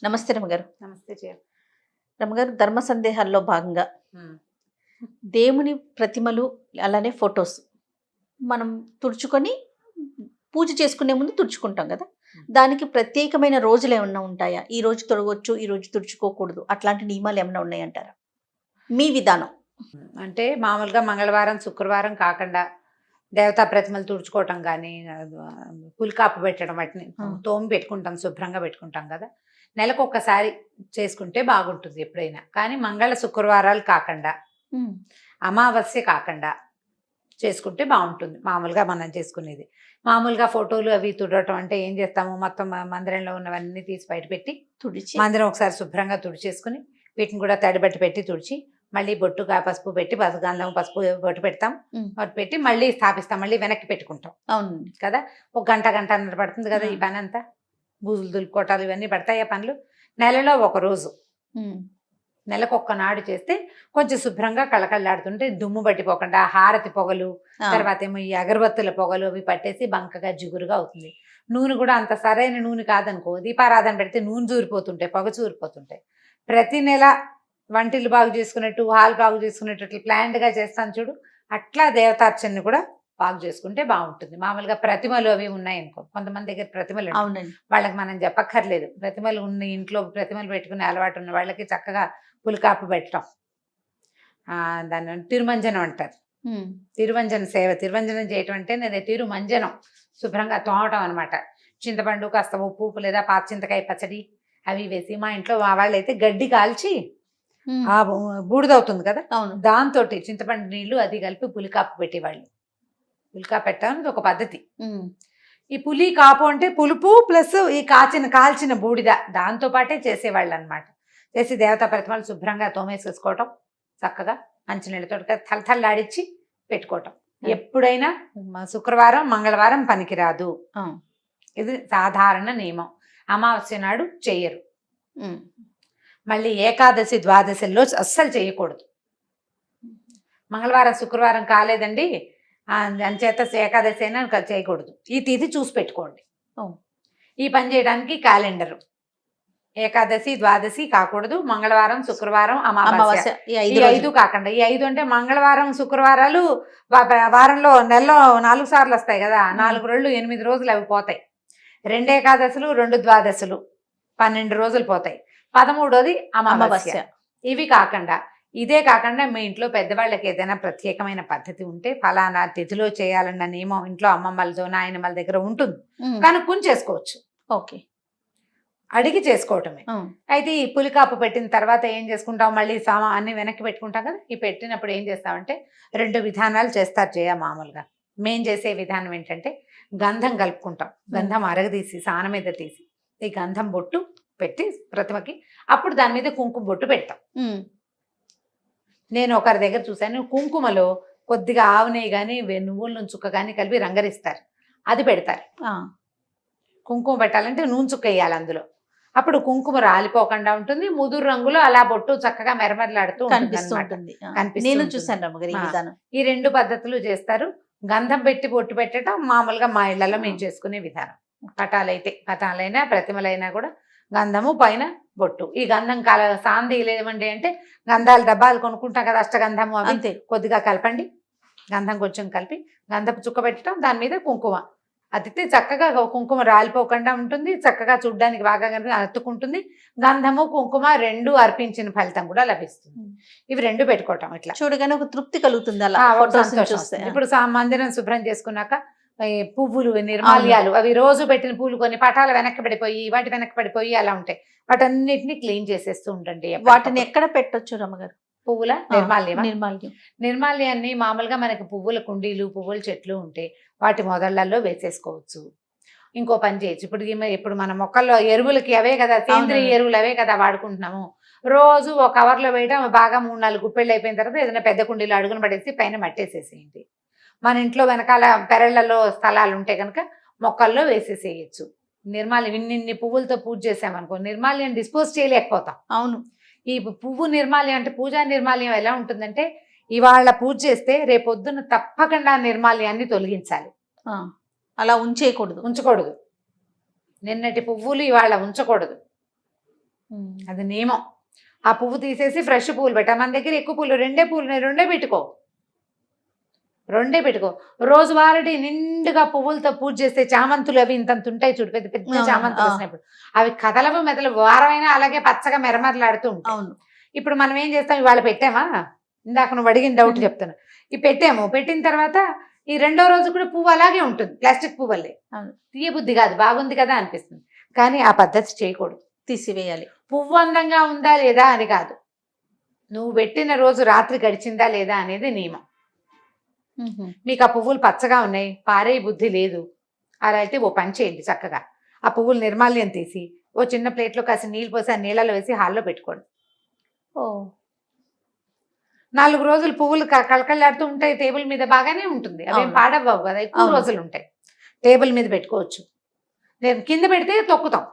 నమస్తే రమగారు. నమస్తే జయ. రమగారు, ధర్మ సందేహాల్లో భాగంగా హ్మ్. దేవుని ప్రతిమలు అలానే ఫొటోస్ మనం తుడుచుకొని పూజ చేసుకునే ముందు తుడుచుకుంటాం కదా. దానికి ప్రత్యేకమైన రోజులు ఏమన్నా ఉంటాయా? ఈ రోజు తొడగొచ్చు, ఈ రోజు తుడుచుకోకూడదు, అట్లాంటి నియమాలు ఏమన్నా ఉన్నాయంటారా? మీ విధానం. అంటే మామూలుగా మంగళవారం, శుక్రవారం కాకుండా దేవతా ప్రతిమలు తుడుచుకోవటం కానీ, పులికాపు పెట్టడం, వాటిని తోమి పెట్టుకుంటాం, శుభ్రంగా పెట్టుకుంటాం కదా. నెలకు ఒక్కసారి చేసుకుంటే బాగుంటుంది ఎప్పుడైనా. కానీ మంగళ శుక్రవారాలు కాకుండా, అమావాస్య కాకుండా చేసుకుంటే బాగుంటుంది. మామూలుగా మనం చేసుకునేది మామూలుగా ఫోటోలు అవి తుడవటం అంటే ఏం చేస్తాము, మొత్తం మందిరంలో ఉన్నవన్నీ తీసి బయట పెట్టి తుడిచి మందిరం ఒకసారి శుభ్రంగా తుడిచేసుకుని వీటిని కూడా తడిబట్టి పెట్టి తుడిచి మళ్ళీ బొట్టుగా పసుపు పెట్టి గంధం పసుపు బొట్టు పెడతాం. బొట్టు పెట్టి మళ్ళీ స్థాపిస్తాం, మళ్ళీ వెనక్కి పెట్టుకుంటాం. అవును కదా, ఒక గంటన్నర పడుతుంది కదా ఈ పని అంతా. బూజులు దులుపుకోవటాలు ఇవన్నీ పడతాయి ఆ పనులు. నెలలో ఒక రోజు, నెలకు ఒక్కనాడు చేస్తే కొంచెం శుభ్రంగా కళకళలాడుతుంటే దుమ్ము పట్టిపోకుండా హారతి పొగలు, తర్వాత ఏమో ఈ అగరబత్తుల పొగలు అవి పట్టేసి బంకగా జిగురుగా అవుతుంది. నూనె కూడా అంత సరైన నూనె కాదనుకో, దీపారాధన పెడితే నూనె చూరిపోతుంటాయి, పొగ చూరిపోతుంటాయి. ప్రతి నెల వంటిల్లు బాగు చేసుకున్నట్టు, హాల్ బాగు చేసుకునేటట్లు ప్లాన్డ్గా చేస్తాను చూడు, అట్లా దేవతార్చనని కూడా బాగు చేసుకుంటే బాగుంటుంది. మామూలుగా ప్రతిమలు అవి ఉన్నాయనుకో, కొంతమంది దగ్గర ప్రతిమలు వాళ్ళకి మనం చెప్పక్కర్లేదు. ప్రతిమలు ఉన్న ఇంట్లో ప్రతిమలు పెట్టుకునే అలవాటు ఉన్న వాళ్ళకి చక్కగా పులికాపు పెట్టడం, దాన్ని తిరుమంజనం అంటారు. తిరువంజన సేవ, తిరువంజనం చేయటం అంటే నేను తిరుమంజనం శుభ్రంగా తోమటం అనమాట. చింతపండు, కాస్త ఉప్పు లేదా పాత చింతకాయ పచ్చడి అవి వేసి, మా ఇంట్లో మా వాళ్ళు అయితే గడ్డి కాల్చి ఆ బూడిదవుతుంది కదా, దాంతో చింతపండు నీళ్లు అది కలిపి పులికాపు పెట్టేవాళ్ళు. పులికాపు పెట్టడం ఒక పద్ధతి. ఈ పులి కాపు అంటే పులుపు ప్లస్ ఈ కాల్చిన బూడిద, దాంతో పాటే చేసేవాళ్ళు అనమాట. చేసి దేవతా ప్రతిమలు శుభ్రంగా తోమేసేసుకోవటం, చక్కగా మంచినీళ్ళతో తలతల్లాడిచ్చి పెట్టుకోవటం. ఎప్పుడైనా శుక్రవారం మంగళవారం పనికిరాదు, ఇది సాధారణ నియమం. అమావాస్య నాడు చెయ్యరు. మళ్ళీ ఏకాదశి ద్వాదశిలో అస్సలు చేయకూడదు. మంగళవారం శుక్రవారం కాలేదండి అంచేత ఏకాదశి అయినా చేయకూడదు. ఈ తిథి చూసి పెట్టుకోండి. ఈ పని చేయడానికి క్యాలెండరు ఏకాదశి ద్వాదశి కాకూడదు, మంగళవారం శుక్రవారం అమావాస్య ఈ 5 కాకుండా, ఈ 5 అంటే మంగళవారం శుక్రవారాలు వారంలో నెలలో 4 సార్లు వస్తాయి కదా, 4 రోజులు 8 రోజులు అవి పోతాయి. 2 ఏకాదశులు 2 ద్వాదశులు 12 రోజులు పోతాయి. 13వది అమావాస్య. ఇవి కాకుండా, ఇదే కాకుండా మీ ఇంట్లో పెద్దవాళ్ళకి ఏదైనా ప్రత్యేకమైన పద్ధతి ఉంటే, ఫలానా తిథిలో చేయాలన్న నియమం ఇంట్లో అమ్మమ్మలతో నాయనమ్మల దగ్గర ఉంటుంది, కనుక్కొని చేసుకోవచ్చు. ఓకే, అడిగి చేసుకోవటమే. అయితే ఈ పులికాపు పెట్టిన తర్వాత ఏం చేసుకుంటాం, మళ్ళీ అన్ని వెనక్కి పెట్టుకుంటాం కదా. ఈ పెట్టినప్పుడు ఏం చేస్తామంటే 2 విధానాలు చేస్తారు జయ. మామూలుగా మేం చేసే విధానం ఏంటంటే, గంధం కలుపుకుంటాం. గంధం అరగదీసి సాన మీద తీసి ఈ గంధం బొట్టు పెట్టి ప్రతిమకి, అప్పుడు దాని మీద కుంకుమ బొట్టు పెడతాం. నేను ఒకరి దగ్గర చూశాను, కుంకుమలో కొద్దిగా ఆవు నెయ్యి కానీ నువ్వుల నూనె చుక్క కానీ కలిపి రంగరిస్తారు, అది పెడతారు. కుంకుమ పెట్టాలంటే నూనె చుక్క వేయాలి అందులో, అప్పుడు కుంకుమ రాలిపోకుండా ఉంటుంది. ముదురు రంగులో అలా బొట్టు చక్కగా మెరమెరలాడుతూ ఉంటుంది. నేను చూసాను. ఈ 2 పద్ధతులు చేస్తారు. గంధం పెట్టి బొట్టు పెట్టడం మామూలుగా మా ఇళ్లలో మేము చేసుకునే విధానం. పటాలైనా ప్రతిమలైనా కూడా గంధము పైన బొట్టు. ఈ గంధం సాంది లేవండి అంటే గంధాల డబ్బాలు కొనుక్కుంటాం కదా, అష్టగంధము అవి కొద్దిగా కలపండి. గంధం కొంచెం కలిపి గంధపు చుక్క పెట్టడం, దాని మీద కుంకుమ అతితే చక్కగా కుంకుమ రాలిపోకుండా ఉంటుంది. చక్కగా చూడ్డానికి బాగా అతుక్కుంటుంది. గంధము కుంకుమ 2 అర్పించిన ఫలితం కూడా లభిస్తుంది. ఇవి 2 పెట్టుకోవటం, ఇట్లా చూడగానే ఒక తృప్తి కలుగుతుంది. అలా ఇప్పుడు మందిరం శుభ్రం చేసుకున్నాక పువ్వులు, నిర్మాల్యాలు అవి రోజు పెట్టిన పువ్వులు కొన్ని పటాలు వెనక్కి పడిపోయి, వాటి వెనక్కి పడిపోయి అలా ఉంటాయి. వాటన్నిటిని క్లీన్ చేసేస్తూ ఉండండి. వాటిని ఎక్కడ పెట్టొచ్చు రమ్మగారు? పువ్వుల నిర్మాల్యాన్ని మామూలుగా మనకి పువ్వుల కుండీలు, పువ్వుల చెట్లు ఉంటే వాటి మొదళ్లలో వేసేసుకోవచ్చు. ఇంకో పని చేయొచ్చు. ఇప్పుడు మన మొక్కల్లో ఎరువులకి అవే కదా, సేంద్రియ ఎరువులు అవే కదా వాడుకుంటున్నాము. రోజు ఒక కవర్లో వేయడం, బాగా 3-4 గుప్పెళ్ళు అయిపోయిన తర్వాత ఏదైనా పెద్ద కుండీలో అడుగున పడేసి పైన మట్టేసేసేయండి. మన ఇంట్లో వెనకాల పెరళ్లలో స్థలాలు ఉంటే కనుక మొక్కల్లో వేసేసేయచ్చు. నిర్మాల్యం ఇన్ని పువ్వులతో పూజ చేసామనుకో, నిర్మాల్యం డిస్పోజ్ చేయలేకపోతాం. అవును. ఈ పువ్వు నిర్మాల్యం అంటే పూజా నిర్మాల్యం ఎలా ఉంటుందంటే, ఇవాళ పూజ చేస్తే రేపొద్దున తప్పకుండా నిర్మాల్యాన్ని తొలగించాలి. అలా ఉంచకూడదు. నిన్నటి పువ్వులు ఇవాళ ఉంచకూడదు. అది నియమం. ఆ పువ్వు తీసేసి ఫ్రెష్ పువ్వులు పెట్టా. మన దగ్గర ఎక్కువ పూలు, 2 పూలు ఉన్నాయి, 2 పెట్టుకో, 2 పెట్టుకో. రోజువారీ నిండుగా పువ్వులతో పూజ చేస్తే చామంతులు అవి ఇంతంత ఉంటాయి చూడు, పెద్ద పెద్ద చామంతులు వచ్చినప్పుడు అవి కదలవు మెదలవు, వారమైనా అలాగే పచ్చగా మెరమరలాడుతూ ఉంటాయి. అవును. ఇప్పుడు మనం ఏం చేస్తాం, ఇవాళ పెట్టామా, ఇందాక నువ్వు అడిగిన డౌట్ చెప్తాను, ఇవి పెట్టాము, పెట్టిన తర్వాత ఈ 2వ రోజు కూడా పువ్వు అలాగే ఉంటుంది, ప్లాస్టిక్ పువ్వులే, తీయబుద్ధి కాదు, బాగుంది కదా అనిపిస్తుంది. కానీ ఆ పద్ధతి చేయకూడదు, తీసివేయాలి. పువ్వు అందంగా ఉందా లేదా అని కాదు, నువ్వు పెట్టిన రోజు రాత్రి గడిచిందా లేదా అనేది నియమం. మీకు ఆ పువ్వులు పచ్చగా ఉన్నాయి, పారే బుద్ధి లేదు, అలా అయితే ఓ పని చేయండి, చక్కగా ఆ పువ్వులు నిర్మాల్యం తీసి ఓ చిన్న ప్లేట్లో కాసి నీళ్ళు పోసి ఆ నీళ్ళలో వేసి హాల్లో పెట్టుకోండి. 4 రోజులు పువ్వులు కళకళలాడుతూ ఉంటాయి, టేబుల్ మీద బాగానే ఉంటుంది, అవేం పాడవ్వవు కదా, ఎక్కువ రోజులు ఉంటాయి. టేబుల్ మీద పెట్టుకోవచ్చు, నేను కింద పెడితే తొక్కుతాం,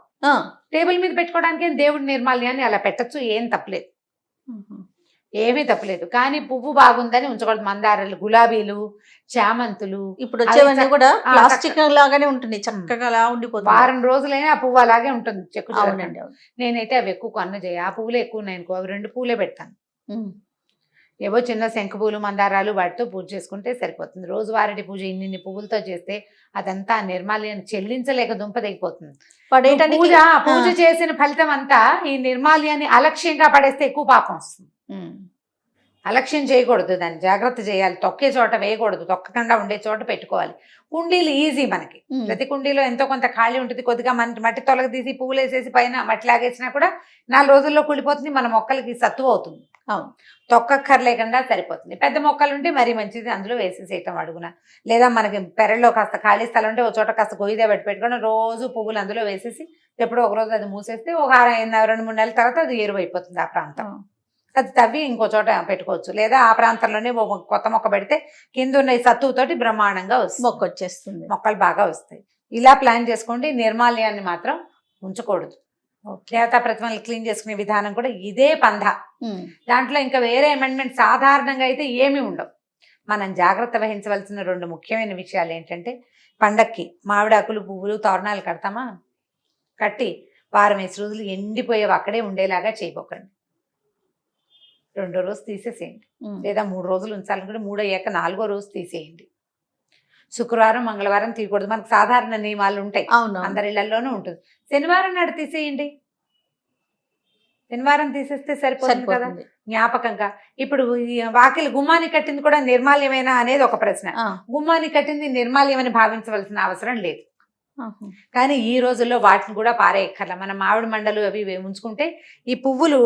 టేబుల్ మీద పెట్టుకోవడానికి దేవుడి నిర్మాల్యాన్ని అలా పెట్టచ్చు, ఏం తప్పలేదు, ఏమీ తప్పలేదు. కానీ పువ్వు బాగుందని ఉంచకూడదు. మందారాలు, గులాబీలు, చామంతులు ఇప్పుడు వచ్చేవన్నీ కూడా ప్లాస్టిక్ లాగానే ఉంటుంది, చక్కగా అలా ఉండిపోతుంది. వారం రోజులైనా ఆ పువ్వు అలాగే ఉంటుంది, చెక్కు. నేనైతే అవి ఎక్కువ కొన్న చేయ, ఆ పువ్వులు ఎక్కువ ఉన్నాయి అనుకో, అవి 2 పూలే పెడతాను. ఏవో చిన్న శంఖ పూలు, మందారాలు వాటితో పూజ చేసుకుంటే సరిపోతుంది. రోజువారీ పూజ ఇన్ని పువ్వులతో చేస్తే అదంతా నిర్మాల్యాన్ని చెల్లించలేక దుంప దిగిపోతుంది. పూజ చేసిన ఫలితం అంతా ఈ నిర్మాల్యాన్ని అలక్ష్యంగా పడేస్తే ఎక్కువ పాపం వస్తుంది. అలక్ష్యం చేయకూడదు, దాన్ని జాగ్రత్త చేయాలి, తొక్కే చోట వేయకూడదు, తొక్కకుండా ఉండే చోట పెట్టుకోవాలి. కుండీలు ఈజీ, మనకి ప్రతి కుండీలో ఎంతో కొంత ఖాళీ ఉంటుంది, కొద్దిగా మట్టి తొలగ తీసి పువ్వులు వేసేసి పైన మట్టి లాగేసినా కూడా 4 రోజుల్లో కుళ్ళిపోతుంది, మన మొక్కలకి సత్తువ అవుతుంది. తొక్కక్కర్లేకుండా సరిపోతుంది. పెద్ద మొక్కలు ఉంటే మరీ మంచిది, అందులో వేసేసేయటం అడుగున, లేదా మనకి పెరట్లో కాస్త ఖాళీ స్థలం ఉంటే ఒక చోట కాస్త గొయ్యిదే పెట్టుకొని రోజు పువ్వులు అందులో వేసేసి ఎప్పుడో ఒక రోజు అది మూసేస్తే ఒక 2-3 నెలల తర్వాత అది ఎరువైపోతుంది ఆ ప్రాంతం. అది తవ్వి ఇంకో చోట పెట్టుకోవచ్చు, లేదా ఆ ప్రాంతంలోనే కొత్త మొక్క పెడితే కింద ఉన్న ఈ సత్తువుతోటి బ్రహ్మాండంగా మొక్క వచ్చేస్తుంది, మొక్కలు బాగా వస్తాయి. ఇలా ప్లాన్ చేసుకోండి. నిర్మాల్యాన్ని మాత్రం ఉంచకూడదు. దేవతా ప్రతిమలు క్లీన్ చేసుకునే విధానం కూడా ఇదే పంధ. దాంట్లో ఇంకా వేరే అమెండ్మెంట్ సాధారణంగా అయితే ఏమీ ఉండవు. మనం జాగ్రత్త వహించవలసిన 2 ముఖ్యమైన విషయాలు ఏంటంటే, పండక్కి మామిడాకులు, పువ్వులు, తోరణాలు కడతామా, కట్టి వారం 5 రోజులు ఎండిపోయేవి అక్కడే ఉండేలాగా చేయబోకండి. 2వ రోజు తీసేసేయండి, లేదా 3 రోజులు ఉంచాలనుకుంటే 3 అయ్యాక 4వ రోజు తీసేయండి. శుక్రవారం, మంగళవారం తీయకూడదు, మనకు సాధారణ నియమాలు ఉంటాయి, అందరి ఇళ్లలోనూ ఉంటుంది. శనివారం నాడు తీసేయండి, శనివారం తీసేస్తే సరిపోతుంది కదా జ్ఞాపకంగా. ఇప్పుడు వాకిలి గుమ్మాన్ని కట్టింది కూడా నిర్మాల్యమేనా అనేది ఒక ప్రశ్న. గుమ్మాన్ని కట్టింది నిర్మాల్యమని భావించవలసిన అవసరం లేదు. కానీ ఈ రోజుల్లో వాటిని కూడా పారేయక్కర్లా. మన మామిడి మండలు అవి ఉంచుకుంటే ఈ పువ్వులు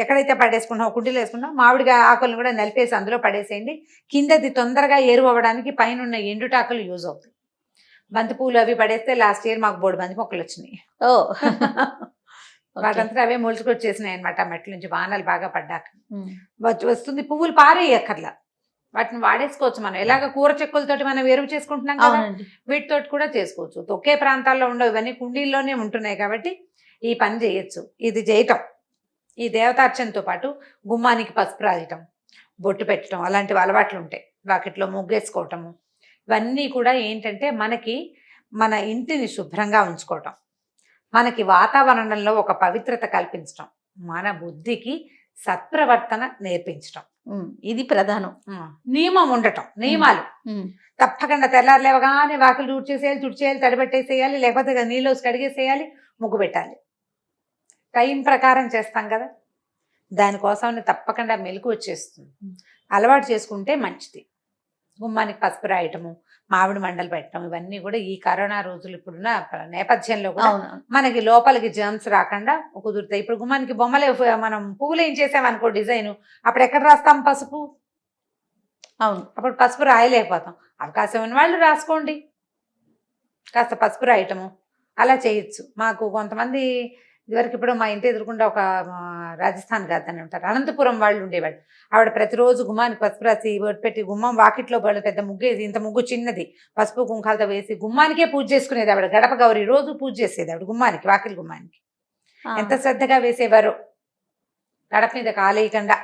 ఎక్కడైతే పడేసుకుంటామో, కుండీలు వేసుకుంటాం, మామిడిగా ఆకులను కూడా నలిపేసి అందులో పడేసేయండి. కిందది తొందరగా ఎరువు అవ్వడానికి పైన ఉన్న ఎండుటాకులు యూజ్ అవుతాయి. బంతిపూలు అవి పడేస్తే లాస్ట్ ఇయర్ మాకు 3 బంతి మొక్కలు వచ్చినాయి. వాటంతా అవే మొలుచుకొచ్చేసినాయి అనమాట, మట్టి నుంచి వానలు బాగా పడ్డాక వస్తుంది. పువ్వులు పారేయక్కర్లా, వాటిని వాడేసుకోవచ్చు. మనం ఎలాగ కూర చెక్కులతోటి మనం ఎరువు చేసుకుంటున్నాం కదా, వీటితోటి కూడా చేసుకోవచ్చు. ఒకే ప్రాంతాల్లో ఉండవు, ఇవన్నీ కుండీల్లోనే ఉంటున్నాయి కాబట్టి ఈ పని చేయొచ్చు. ఇది చేయటం, ఈ దేవతార్చనతో పాటు గుమ్మానికి పసుపు రాయటం, బొట్టు పెట్టడం, అలాంటివి అలవాట్లు ఉంటాయి. వాకిట్లో ముగ్గేసుకోవటము, ఇవన్నీ కూడా ఏంటంటే మనకి మన ఇంటిని శుభ్రంగా ఉంచుకోవటం, మనకి వాతావరణంలో ఒక పవిత్రత కల్పించటం, మన బుద్ధికి సత్ప్రవర్తన నేర్పించటం, ఇది ప్రధానం. నియమం ఉండటం, నియమాలు తప్పకుండా తెల్లారు లేవగానే వాకిలు తుడిచేయాలి, తడిపెట్టేసేయాలి, లేకపోతే నీళ్ళు కడిగేసేయాలి, ముగ్గు పెట్టాలి. టైం ప్రకారం చేస్తాం కదా, దానికోసం తప్పకుండా మెలకు వచ్చేస్తుంది. అలవాటు చేసుకుంటే మంచిది. గుమ్మానికి పసుపు రాయటము, మామిడి మండలు పెట్టడం, ఇవన్నీ కూడా ఈ కరోనా రోజులు ఇప్పుడున్న నేపథ్యంలో కూడా మనకి లోపలికి జర్మ్స్ రాకుండా కుదురుతాయి. ఇప్పుడు గుమ్మానికి బొమ్మలే, మనం పువ్వులు ఏం చేసామనుకో డిజైన్, అప్పుడు ఎక్కడ రాస్తాం పసుపు? అవును, అప్పుడు పసుపు రాయలేకపోతాం. అవకాశం ఉన్న వాళ్ళు రాసుకోండి, కాస్త పసుపు రాయటము అలా చేయొచ్చు. మాకు కొంతమంది ఇదివరకు, ఇప్పుడు మా ఇంటి ఎదురుకుండా ఒక రాజస్థాన్ గాదని ఉంటారు, అనంతపురం వాళ్ళు ఉండేవాళ్ళు. ఆవిడ ప్రతిరోజు గుమ్మానికి పసుపు రాసి పెట్టి గుమ్మం వాకిట్లో పెద్ద ముగ్గేది, ఇంత ముగ్గు చిన్నది, పసుపు కుంకాలతో వేసి గుమ్మానికే పూజ చేసుకునేది ఆవిడ. గడప గౌరి రోజు పూజ చేసేది ఆవిడ గుమ్మానికి, వాకిలి గుమ్మానికి. ఎంత శ్రద్ధగా వేసేవారు, గడప మీద కాలేయకుండా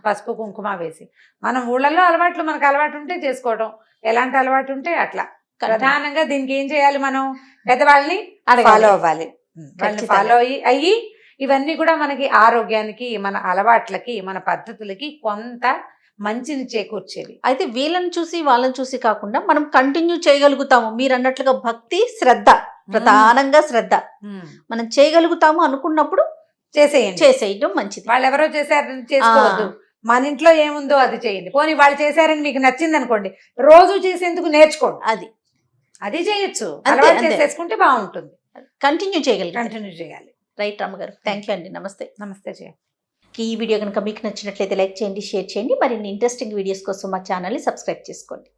పసుపు కుంకుమ వేసి. మనం ఊళ్ళల్లో అలవాట్లు, మనకు అలవాటు ఉంటే చేసుకోవడం, ఎలాంటి అలవాటు ఉంటే అట్లా. ప్రధానంగా దీనికి ఏం చేయాలి, మనం పెద్దవాళ్ళని ఫాలో అవ్వాలి. వాళ్ళని ఫాలో అయ్యి ఇవన్నీ కూడా మనకి ఆరోగ్యానికి, మన అలవాట్లకి, మన పద్ధతులకి కొంత మంచిని చేకూర్చేవి. అయితే వీళ్ళని చూసి వాళ్ళని చూసి కాకుండా మనం కంటిన్యూ చేయగలుగుతాము. మీరు అన్నట్లుగా భక్తి, శ్రద్ధ, ప్రధానంగా శ్రద్ధ మనం చేయగలుగుతాము అనుకున్నప్పుడు చేసేయడం మంచిది. వాళ్ళు ఎవరో చేశారని చేసుకోవద్దు. మన ఇంట్లో ఏముందో అది చేయండి. పోనీ వాళ్ళు చేశారని మీకు నచ్చింది అనుకోండి, రోజు చేసేందుకు నేర్చుకోండి. అది చేయొచ్చు. అలవాటు చేసేసుకుంటే బాగుంటుంది. కంటిన్యూ చేయాలి. రైట్ రామగారు, థ్యాంక్ యూ అండి. నమస్తే. నమస్తే జయ. ఈ వీడియో కనుక మీకు నచ్చినట్లయితే లైక్ చేయండి, షేర్ చేయండి. మరిన్ని ఇంట్రెస్టింగ్ వీడియోస్ కోసం మా ఛానల్ని సబ్స్క్రైబ్ చేసుకోండి.